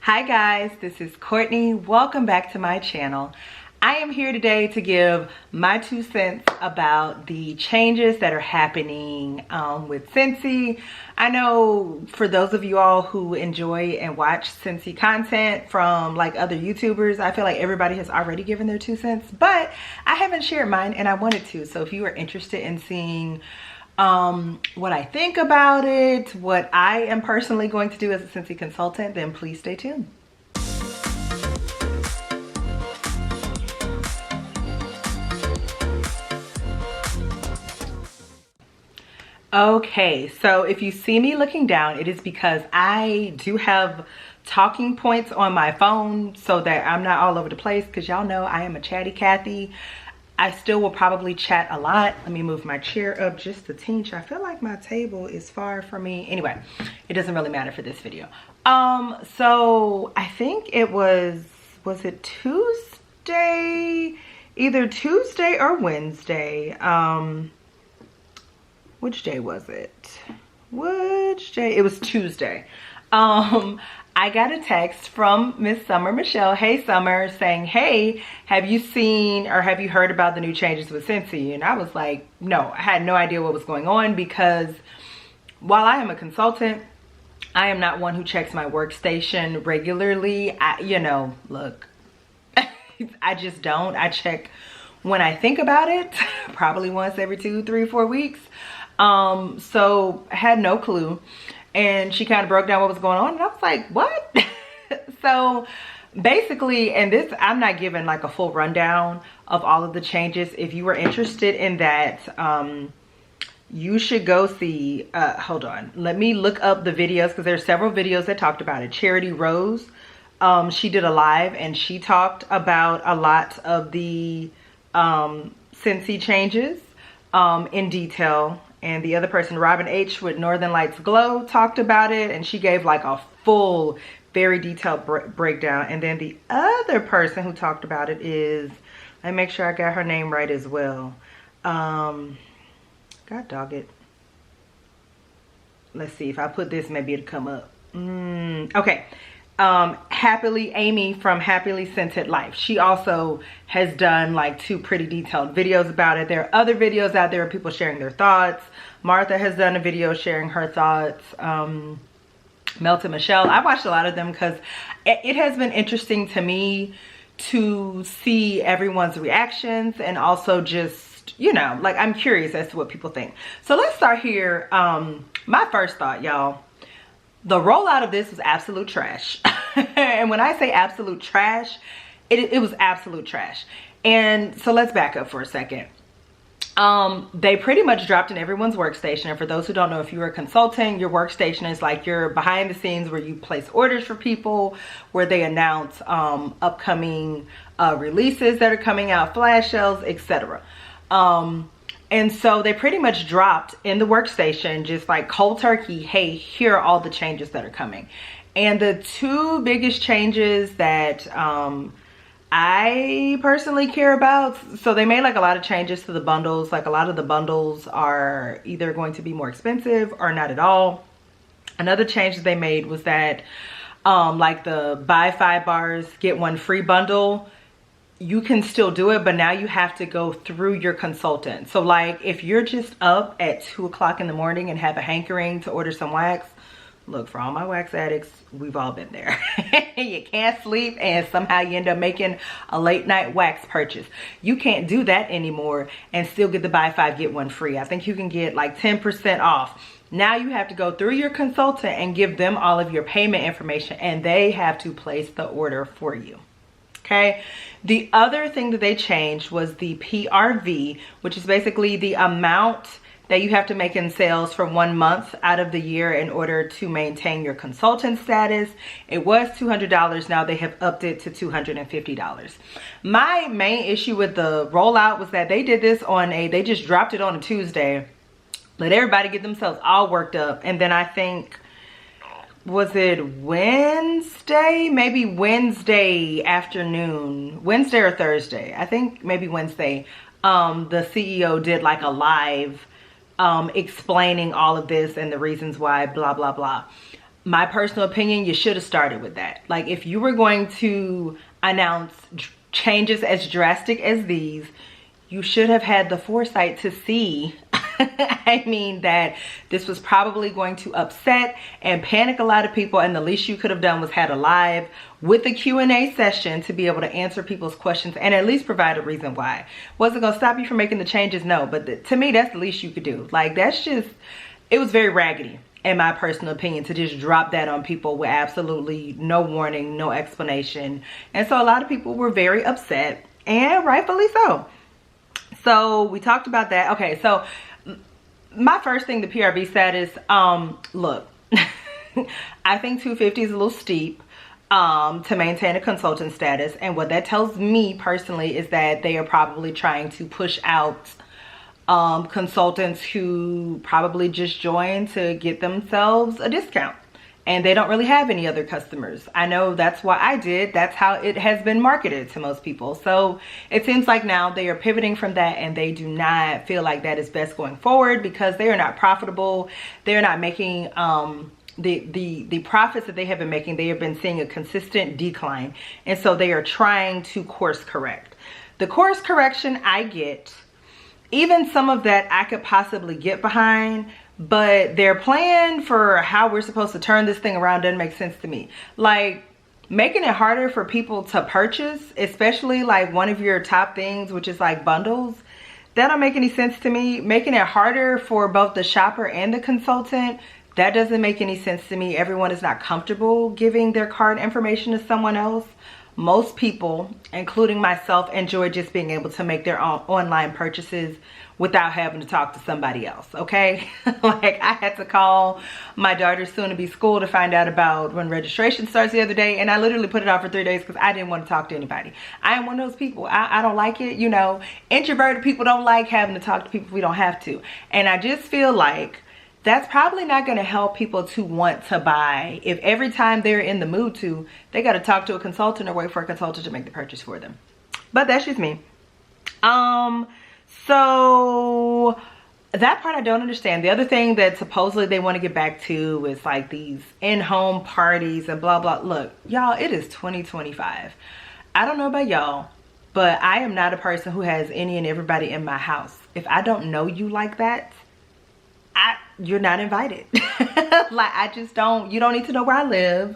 Hi guys, this is Courtney. Welcome back to my channel. I am here today to give my 2 cents about the changes that are happening with Scentsy. I know for those of you all who enjoy and watch Scentsy content from like other YouTubers, I feel like everybody has already given their 2 cents, but I haven't shared mine and I wanted to. So if you are interested in seeing what I think about it, what I am personally going to do as a Scentsy consultant, then please stay tuned. Okay, so if you see me looking down, it is because I do have talking points on my phone so that I'm not all over the place, because y'all know I am a chatty Cathy. I still will probably chat a lot. Let me move my chair up just a teeny. I feel like my table is far from me. Anyway, it doesn't really matter for this video. So I think it was it Tuesday? Either Tuesday or Wednesday. Which day was it? Which day? It was Tuesday. I got a text from Miss Summer Michelle. Hey Summer, saying, hey, have you seen or have you heard about the new changes with Scentsy? And I was like, no, I had no idea what was going on, because while I am a consultant, I am not one who checks my workstation regularly. Look, I just don't. I check when I think about it, probably once every 2, 3, 4 weeks. So I had no clue. And she kind of broke down what was going on, and I was like, what? So basically, and this, I'm not giving like a full rundown of all of the changes. If you were interested in that, you should go see, hold on, let me look up the videos, because there's several videos that talked about it. Charity Rose, she did a live and she talked about a lot of the Scentsy changes in detail. And the other person, Robin H. with Northern Lights Glow, talked about it, and she gave like a full, very detailed breakdown. And then the other person who talked about it is, let me make sure I got her name right as well. God dog it. Let's see, if I put this, maybe it'll come up. Okay. Happily Amy from Happily Scented Life. She also has done like 2 pretty detailed videos about it. There are other videos out there of people sharing their thoughts. Martha has done a video sharing her thoughts. Melton Michelle, I watched a lot of them because it has been interesting to me to see everyone's reactions, and also just, like, I'm curious as to what people think. So let's start here. My first thought, y'all. The rollout of this was absolute trash. And when I say absolute trash, it was absolute trash. And so let's back up for a second. They pretty much dropped in everyone's workstation. And for those who don't know, if you're a consultant, your workstation is like your behind the scenes where you place orders for people, where they announce upcoming releases that are coming out, flash sales, etc. And so they pretty much dropped in the workstation, just like cold turkey, hey, here are all the changes that are coming. And the 2 biggest changes that I personally care about, so they made like a lot of changes to the bundles. Like a lot of the bundles are either going to be more expensive or not at all. Another change that they made was that like the buy 5 bars, get 1 free bundle, you can still do it, but now you have to go through your consultant. So like if you're just up at 2 o'clock in the morning and have a hankering to order some wax, look, for all my wax addicts, we've all been there. You can't sleep and somehow you end up making a late night wax purchase. You can't do that anymore and still get the buy 5 get 1 free. I think you can get like 10% off. Now you have to go through your consultant and give them all of your payment information, and they have to place the order for you. Okay. The other thing that they changed was the PRV, which is basically the amount that you have to make in sales for 1 month out of the year in order to maintain your consultant status. It was $200. Now they have upped it to $250. My main issue with the rollout was that they did this they just dropped it on a Tuesday. Let everybody get themselves all worked up. And then I think, was it Wednesday? Maybe Wednesday afternoon, Wednesday or Thursday. I think maybe Wednesday. The CEO did like a live explaining all of this and the reasons why, blah, blah, blah. my personal opinion, you should have started with that. Like, if you were going to announce changes as drastic as these, you should have had the foresight to see I mean, that this was probably going to upset and panic a lot of people, and the least you could have done was had a live with a Q&A session to be able to answer people's questions and at least provide a reason why. Was it gonna stop you from making the changes? No, but to me, that's the least you could do. Like, that's just, it was very raggedy in my personal opinion to just drop that on people with absolutely no warning, no explanation. And so a lot of people were very upset, and rightfully so. So we talked about that. Okay, so my first thing the PRV said is, look, I think $250 is a little steep to maintain a consultant status. And what that tells me personally is that they are probably trying to push out consultants who probably just joined to get themselves a discount. And they don't really have any other customers. I know that's why I did. That's how it has been marketed to most people. So it seems like now they are pivoting from that, and they do not feel like that is best going forward because they are not profitable. They're not making the profits that they have been making. They have been seeing a consistent decline. And so they are trying to course correct. The course correction I get, even some of that I could possibly get behind, but their plan for how we're supposed to turn this thing around doesn't make sense to me. Like, making it harder for people to purchase, especially like one of your top things, which is like bundles, that don't make any sense to me. Making it harder for both the shopper and the consultant, that doesn't make any sense to me. Everyone is not comfortable giving their card information to someone else. Most people, including myself, enjoy just being able to make their own online purchases without having to talk to somebody else, okay? Like, I had to call my daughter's soon-to-be school to find out about when registration starts the other day, and I literally put it off for 3 days because I didn't want to talk to anybody. I am one of those people. I don't like it, you know. Introverted people don't like having to talk to people we don't have to. And I just feel like that's probably not going to help people to want to buy if every time they're in the mood to, they got to talk to a consultant or wait for a consultant to make the purchase for them. But that's just me. So that part I don't understand. The other thing that supposedly they want to get back to is like these in-home parties and blah, blah. Look, y'all, it is 2025. I don't know about y'all, but I am not a person who has any and everybody in my house. If I don't know you like that, you're not invited. Like, I just don't, you don't need to know where I live.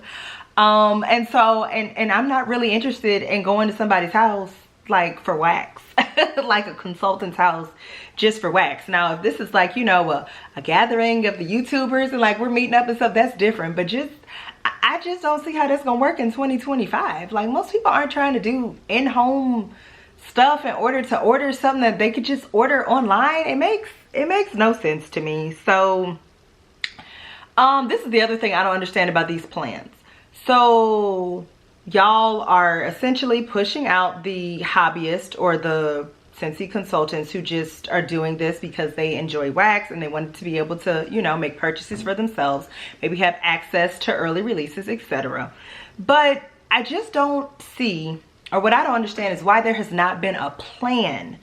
And so, and I'm not really interested in going to somebody's house like for wax, like a consultant's house just for wax. Now, if this is like, you know, a gathering of the YouTubers and like we're meeting up and stuff, that's different. But just, I just don't see how that's gonna work in 2025. Like, most people aren't trying to do in-home stuff in order to order something that they could just order online. It makes no sense to me. So this is the other thing I don't understand about these plans. So y'all are essentially pushing out the hobbyist or the Scentsy consultants who just are doing this because they enjoy wax and they want to be able to, you know, make purchases for themselves, maybe have access to early releases, etc. But I just don't see, or what I don't understand is why there has not been a plan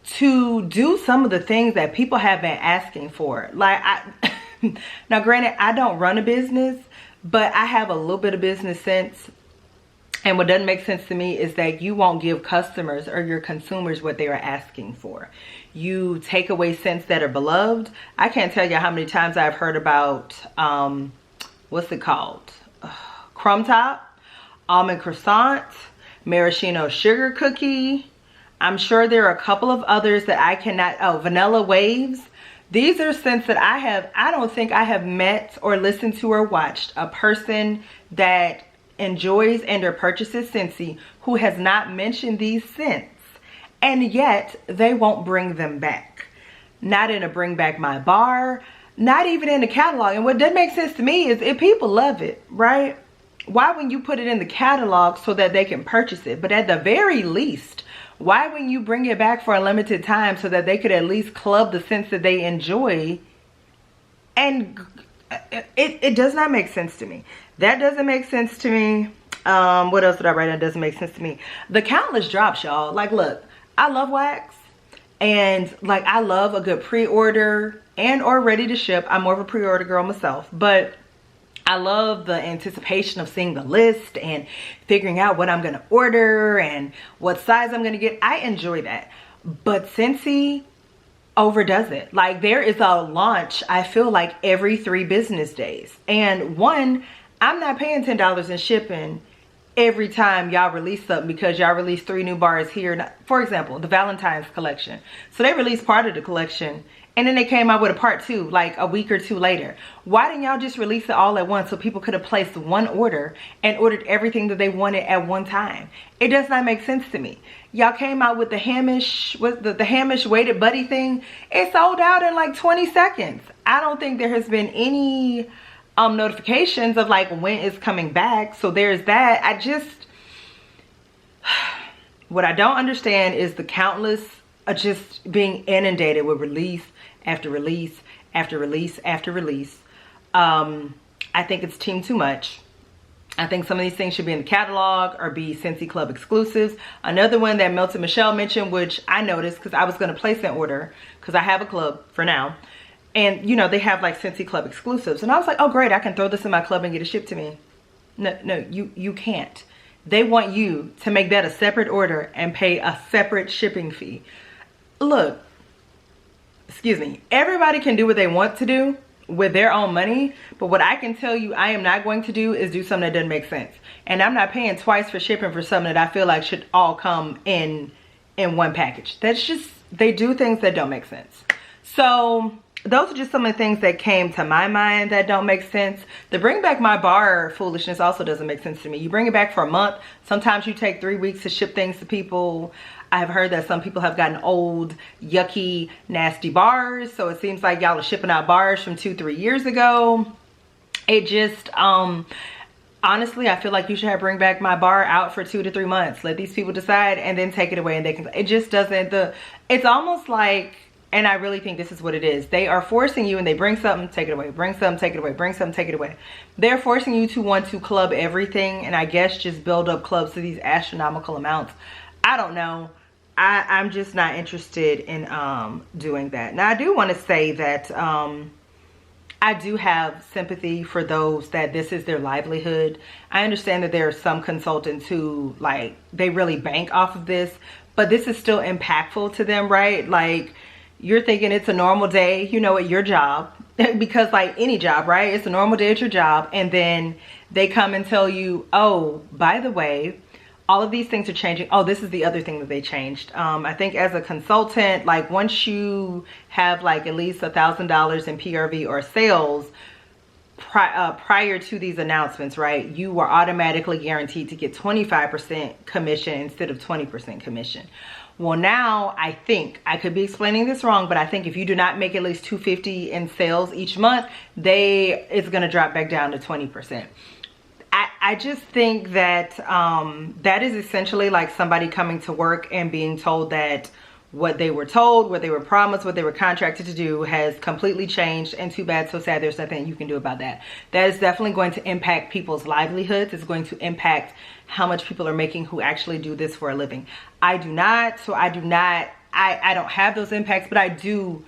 to do some of the things that people have been asking for. Like, now granted, I don't run a business, but I have a little bit of business sense. And what doesn't make sense to me is that you won't give customers or your consumers what they are asking for. You take away scents that are beloved. I can't tell you how many times I've heard about, what's it called? Crumb Top, Almond Croissant, Maraschino Sugar Cookie. I'm sure there are a couple of others that I cannot, Vanilla Waves. These are scents that I don't think I have met or listened to or watched a person that enjoys and or purchases Scentsy who has not mentioned these scents, and yet they won't bring them back. Not in a bring back my bar, not even in the catalog. And what doesn't make sense to me is if people love it, right? Why wouldn't you put it in the catalog so that they can purchase it? But at the very least, why wouldn't you bring it back for a limited time so that they could at least club the scents that they enjoy? And it does not make sense to me. That doesn't make sense to me. What else did I write down? Doesn't make sense to me. The countless drops, y'all. Like, look, I love wax. And like, I love a good pre-order and or ready to ship. I'm more of a pre-order girl myself. But I love the anticipation of seeing the list and figuring out what I'm going to order and what size I'm going to get. I enjoy that. But Scentsy overdoes it. Like, there is a launch, I feel like, every 3 business days. And one, I'm not paying $10 in shipping every time y'all release something, because y'all release 3 new bars here. For example, the Valentine's collection. So they released part of the collection, and then they came out with a part 2 like a week or 2 later. Why didn't y'all just release it all at once so people could have placed one order and ordered everything that they wanted at one time? It does not make sense to me. Y'all came out with the Hamish, the Hamish weighted buddy thing. It sold out in like 20 seconds. I don't think there has been any notifications of like when it's coming back. So there's that. What I don't understand is the countless just being inundated with release after release after release after release. I think it's team too much. I think some of these things should be in the catalog or be Scentsy Club exclusives. Another one that Melted Michelle mentioned, which I noticed because I was going to place an order because I have a club for now. And, you know, they have like Scentsy Club exclusives. And I was like, oh, great, I can throw this in my club and get it shipped to me. No, you can't. They want you to make that a separate order and pay a separate shipping fee. Look, excuse me, everybody can do what they want to do with their own money. But what I can tell you I am not going to do is do something that doesn't make sense. And I'm not paying twice for shipping for something that I feel like should all come in one package. That's just, they do things that don't make sense. So those are just some of the things that came to my mind that don't make sense. The bring back my bar foolishness also doesn't make sense to me. You bring it back for a month. Sometimes you take 3 weeks to ship things to people. I've heard that some people have gotten old, yucky, nasty bars. So it seems like y'all are shipping out bars from 2-3 years ago. It just, honestly, I feel like you should have bring back my bar out for 2 to 3 months. Let these people decide and then take it away, and they can, it just doesn't, it's almost like, and I really think this is what it is. They are forcing you, and they bring something, take it away, bring something, take it away, bring something, take it away. They're forcing you to want to club everything, and I guess just build up clubs to these astronomical amounts. I don't know. I'm just not interested in doing that. Now, I do want to say that I do have sympathy for those that this is their livelihood. I understand that there are some consultants who, like, they really bank off of this, but this is still impactful to them, right? Like, you're thinking it's a normal day, you know, at your job, because like any job, right? It's a normal day at your job. And then they come and tell you, oh, by the way, all of these things are changing. Oh, this is the other thing that they changed. I think as a consultant, like once you have like at least $1,000 in PRV or sales prior to these announcements, right, you were automatically guaranteed to get 25% commission instead of 20% commission. Well, now I think, I could be explaining this wrong, but I think if you do not make at least $250 in sales each month, it's going to drop back down to 20%. I just think that that is essentially like somebody coming to work and being told that what they were told, what they were promised, what they were contracted to do has completely changed, and too bad, so sad, there's nothing you can do about that. That is definitely going to impact people's livelihoods. It's going to impact how much people are making who actually do this for a living. I do not, so I don't have those impacts, but I do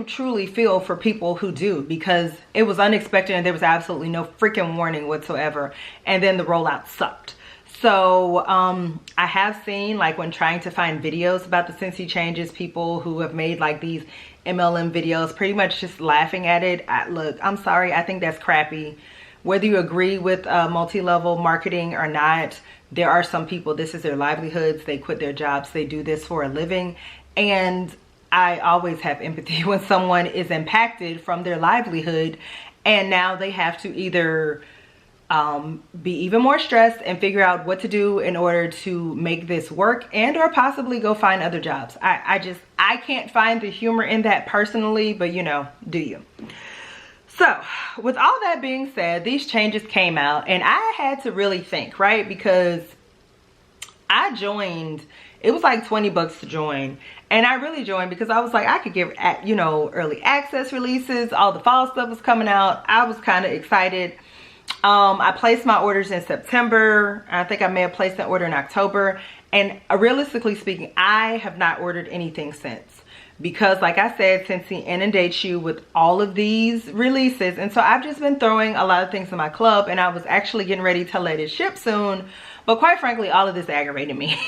truly feel for people who do, because it was unexpected and there was absolutely no freaking warning whatsoever, and then the rollout sucked. So I have seen, like, when trying to find videos about the Scentsy changes, people who have made like these MLM videos pretty much just laughing at it. Look, I'm sorry, I think that's crappy. Whether you agree with multi-level marketing or not, there are some people, this is their livelihoods. They quit their jobs. They do this for a living. And I always have empathy when someone is impacted from their livelihood and now they have to either be even more stressed and figure out what to do in order to make this work, and or possibly go find other jobs. I can't find the humor in that personally, but you know, do you? So with all that being said, these changes came out and I had to really think, right? Because I joined, it was like 20 bucks to join. And I really joined because I was like, I could get, you know, early access releases. All the fall stuff was coming out. I was kind of excited. I placed my orders in September. I think I may have placed an order in October. And realistically speaking, I have not ordered anything since, because like I said, Scentsy inundates you with all of these releases. And so I've just been throwing a lot of things in my club, and I was actually getting ready to let it ship soon. But quite frankly, all of this aggravated me.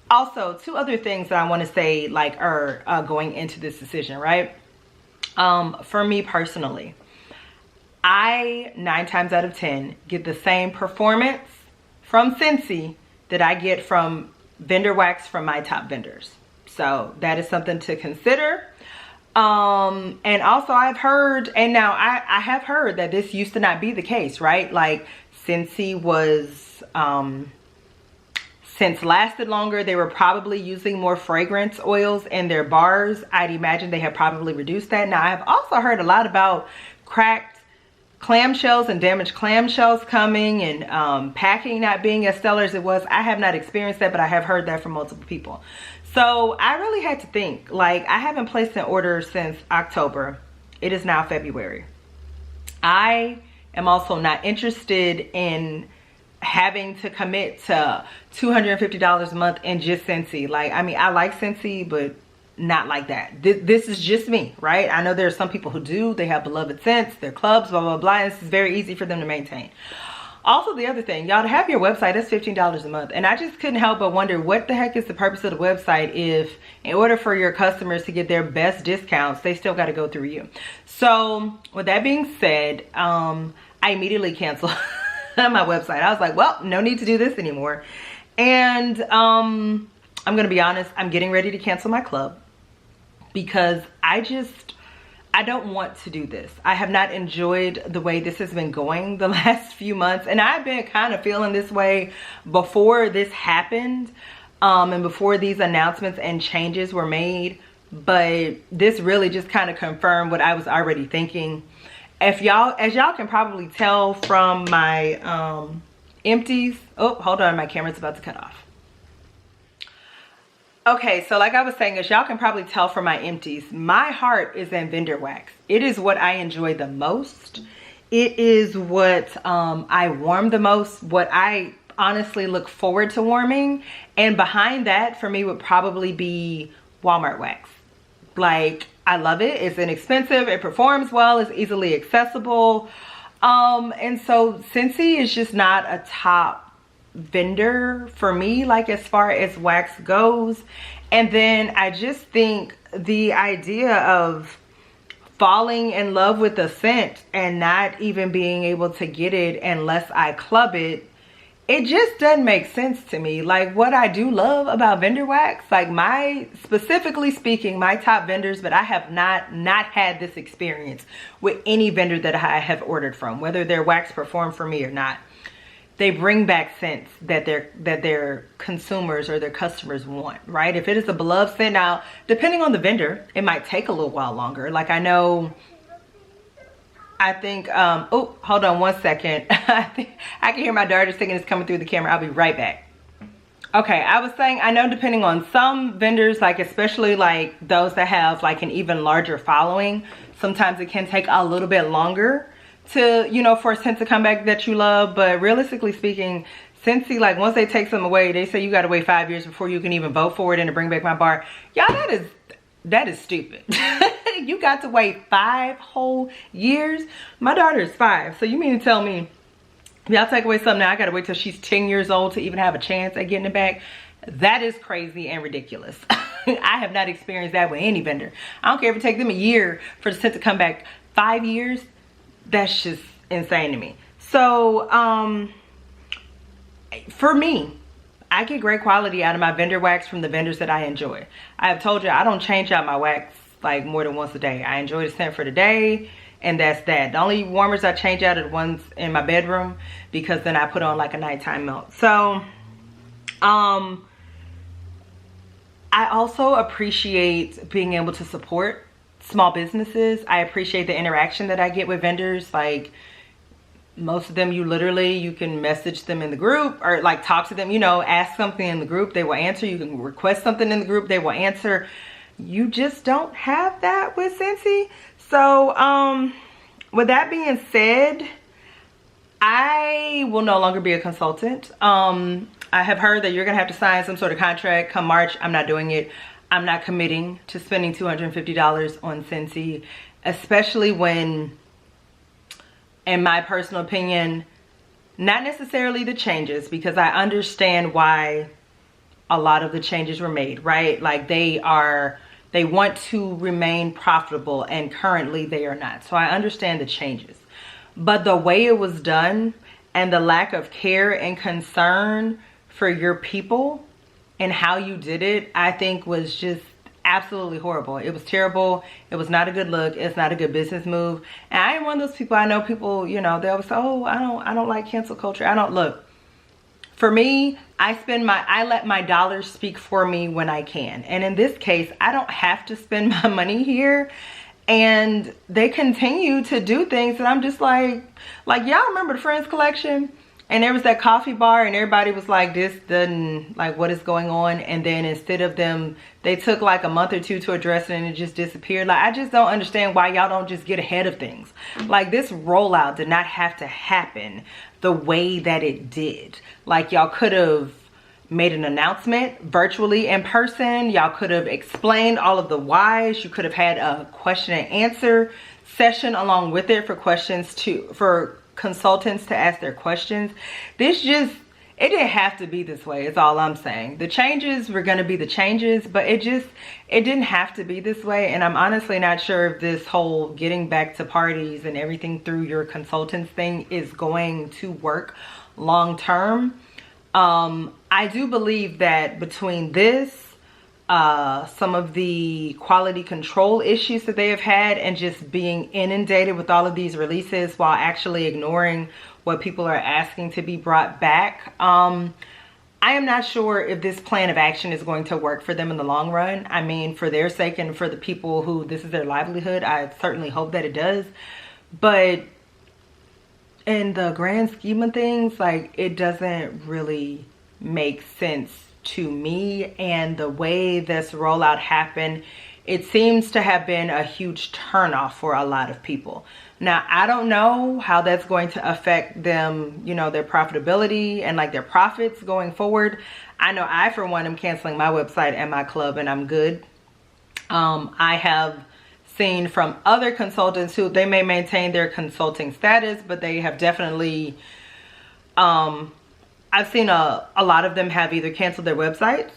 Also, two other things that I want to say like are going into this decision, right? For me personally, I 9 times out of 10 get the same performance from Scentsy that I get from vendor wax from my top vendors. So that is something to consider. And also I've heard, and now I have heard that this used to not be the case, right? Like Scentsy was, scents lasted longer. They were probably using more fragrance oils in their bars. I'd imagine they have probably reduced that. Now I've also heard a lot about cracked clamshells and damaged clamshells coming, and packing not being as stellar as it was. I have not experienced that, but I have heard that from multiple people. So I really had to think, like, I haven't placed an order since October. It is now February. I am also not interested in having to commit to $250 a month in just Scentsy. Like, I mean, I like Scentsy, but not like that. This is just me, right? I know there are some people who do. They have beloved scents, their clubs, blah, blah, blah. And this is very easy for them to maintain. Also, the other thing, y'all, to have your website, that's $15 a month. And I just couldn't help but wonder, what the heck is the purpose of the website if, in order for your customers to get their best discounts, they still got to go through you? So with that being said, I immediately canceled my website. I was like, well, no need to do this anymore. And I'm going to be honest, I'm getting ready to cancel my club, because I don't want to do this. I have not enjoyed the way this has been going the last few months. And I've been kind of feeling this way before this happened, and before these announcements and changes were made. But this really just kind of confirmed what I was already thinking. As y'all can probably tell from my empties. Oh, hold on, my camera's about to cut off. Okay, so like I was saying, as y'all can probably tell from my empties, my heart is in vendor wax. It is what I enjoy the most. It is what I warm the most, what I honestly look forward to warming. And behind that for me would probably be Walmart wax. Like, I love it. It's inexpensive. It performs well. It's easily accessible. And so Scentsy is just not a top vendor for me, like as far as wax goes. And then I just think the idea of falling in love with a scent and not even being able to get it unless I club it, it just doesn't make sense to me. Like, what I do love about vendor wax, like specifically speaking, my top vendors, but I have not had this experience with any vendor that I have ordered from, whether their wax perform for me or not. They bring back scents that their consumers or their customers want, right? If it is a beloved scent, now depending on the vendor, it might take a little while longer. Like, I think oh, hold on one second. I can hear my daughter thinking it's coming through the camera. I'll be right back. Okay, I was saying, I know depending on some vendors, like especially like those that have like an even larger following, sometimes it can take a little bit longer to, you know, for a scent to come back that you love. But realistically speaking, Scentsy, like once they take something away, they say you got to wait 5 years before you can even vote for it and to bring back my bar. Y'all, that is stupid. You got to wait 5 whole years. My daughter is 5, so you mean to tell me if y'all take away something now, I got to wait till she's 10 years old to even have a chance at getting it back? That is crazy and ridiculous. I have not experienced that with any vendor. I don't care if it takes them a year for the scent to come back. 5 years? That's just insane to me. So for me, I get great quality out of my vendor wax from the vendors that I enjoy. I have told you I don't change out my wax like more than once a day. I enjoy the scent for the day, and that's that. The only warmers I change out are the ones in my bedroom, because then I put on like a nighttime melt. So I also appreciate being able to support small businesses. I appreciate the interaction that I get with vendors. Like, most of them, you can message them in the group or like talk to them, you know, ask something in the group, they will answer. You can request something in the group, they will answer. You just don't have that with Scentsy. So with that being said, I will no longer be a consultant. I have heard that you're gonna have to sign some sort of contract come March. I'm not doing it. I'm not committing to spending $250 on Scentsy, especially when, in my personal opinion, not necessarily the changes, because I understand why a lot of the changes were made, right? Like they want to remain profitable, and currently they are not. So I understand the changes, but the way it was done and the lack of care and concern for your people and how you did it, I think was just absolutely horrible. It was terrible. It was not a good look. It's not a good business move. And I am one of those people, I know people, you know, they always say, oh, I don't like cancel culture. I don't. Look, for me, I let my dollars speak for me when I can. And in this case, I don't have to spend my money here. And they continue to do things that I'm just like y'all remember the Friends collection? And there was that coffee bar and everybody was like, this doesn't, like, what is going on? And then instead of them, they took like a month or two to address it and it just disappeared. Like, I just don't understand why y'all don't just get ahead of things. Like, this rollout did not have to happen the way that it did. Like, y'all could have made an announcement virtually in person. Y'all could have explained all of the whys. You could have had a question and answer session along with it for consultants to ask their questions. It didn't have to be this way, is all I'm saying. The changes were going to be the changes, but it didn't have to be this way. And I'm honestly not sure if this whole getting back to parties and everything through your consultants thing is going to work long term. I do believe that between this, some of the quality control issues that they have had, and just being inundated with all of these releases while actually ignoring what people are asking to be brought back, I am not sure if this plan of action is going to work for them in the long run. I mean, for their sake and for the people who this is their livelihood, I certainly hope that it does. But in the grand scheme of things, like, it doesn't really make sense to me. And the way this rollout happened, it seems to have been a huge turnoff for a lot of people. Now, I don't know how that's going to affect them, you know, their profitability and like their profits going forward. I know I, for one, am canceling my website and my club, and I'm good. I have seen from other consultants who they may maintain their consulting status, but they have definitely, I've seen a lot of them have either canceled their websites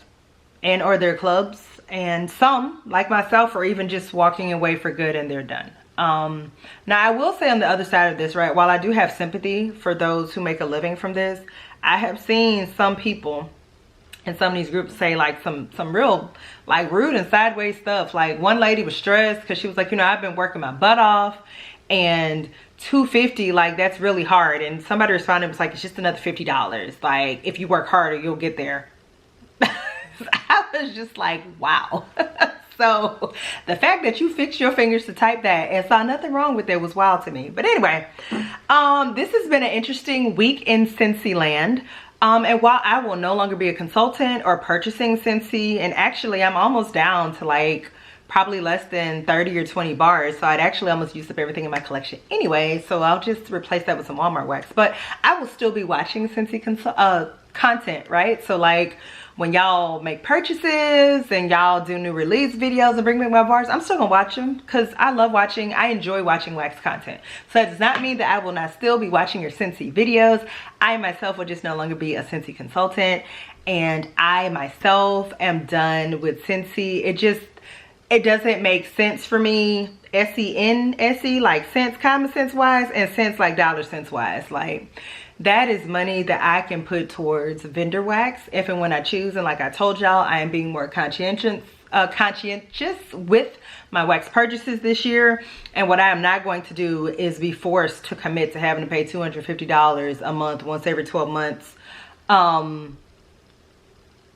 and or their clubs, and some, like myself, are even just walking away for good and they're done. Now, I will say on the other side of this, right, while I do have sympathy for those who make a living from this, I have seen some people in some of these groups say like some real like rude and sideways stuff. Like, one lady was stressed because she was like, you know, I've been working my butt off, and $250, like, that's really hard. And somebody responded, was like, it's just another $50. Like, if you work harder, you'll get there. I was just like, wow. So the fact that you fixed your fingers to type that and saw nothing wrong with it was wild to me. But anyway, this has been an interesting week in Scentsy land. And while I will no longer be a consultant or purchasing Scentsy, and actually I'm almost down to like probably less than 30 or 20 bars, so I'd actually almost used up everything in my collection anyway, so I'll just replace that with some Walmart wax. But I will still be watching Scentsy content, right? So like, when y'all make purchases and y'all do new release videos and bring me my bars, I'm still gonna watch them because I enjoy watching wax content. So it does not mean that I will not still be watching your Scentsy videos. I myself will just no longer be a Scentsy consultant, and I myself am done with Scentsy. It doesn't make sense for me. S-E-N-S-E, like sense, common sense wise, and sense like dollar sense wise. Like, that is money that I can put towards vendor wax if and when I choose. And like I told y'all, I am being more conscientious with my wax purchases this year. And what I am not going to do is be forced to commit to having to pay $250 a month once every 12 months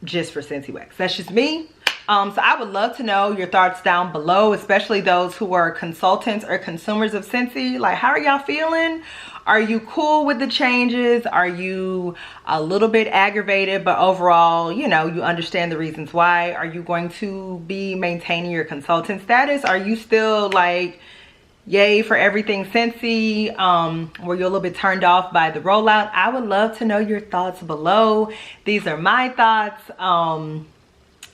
just for Scentsy wax. That's just me. So I would love to know your thoughts down below, especially those who are consultants or consumers of Scentsy. Like, how are y'all feeling? Are you cool with the changes? Are you a little bit aggravated, but overall, you know, you understand the reasons why? Are you going to be maintaining your consultant status? Are you still like, yay for everything Scentsy? Were you a little bit turned off by the rollout? I would love to know your thoughts below. These are my thoughts.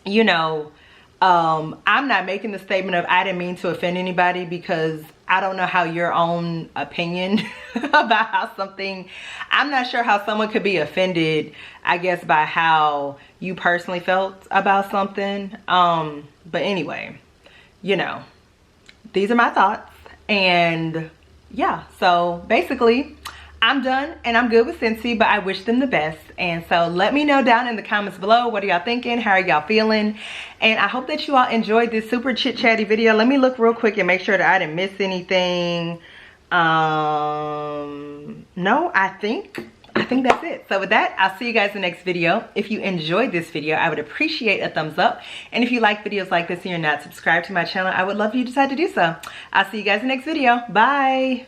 You know, I'm not making the statement of I didn't mean to offend anybody, because I don't know how your own opinion about how something, I'm not sure how someone could be offended, I guess, by how you personally felt about something. But anyway, you know, these are my thoughts. And yeah, so basically I'm done and I'm good with Scentsy, but I wish them the best. And so let me know down in the comments below, what are y'all thinking? How are y'all feeling? And I hope that you all enjoyed this super chit chatty video. Let me look real quick and make sure that I didn't miss anything. No, I think that's it. So with that, I'll see you guys in the next video. If you enjoyed this video, I would appreciate a thumbs up. And if you like videos like this and you're not subscribed to my channel, I would love for you to decide to do so. I'll see you guys in the next video. Bye.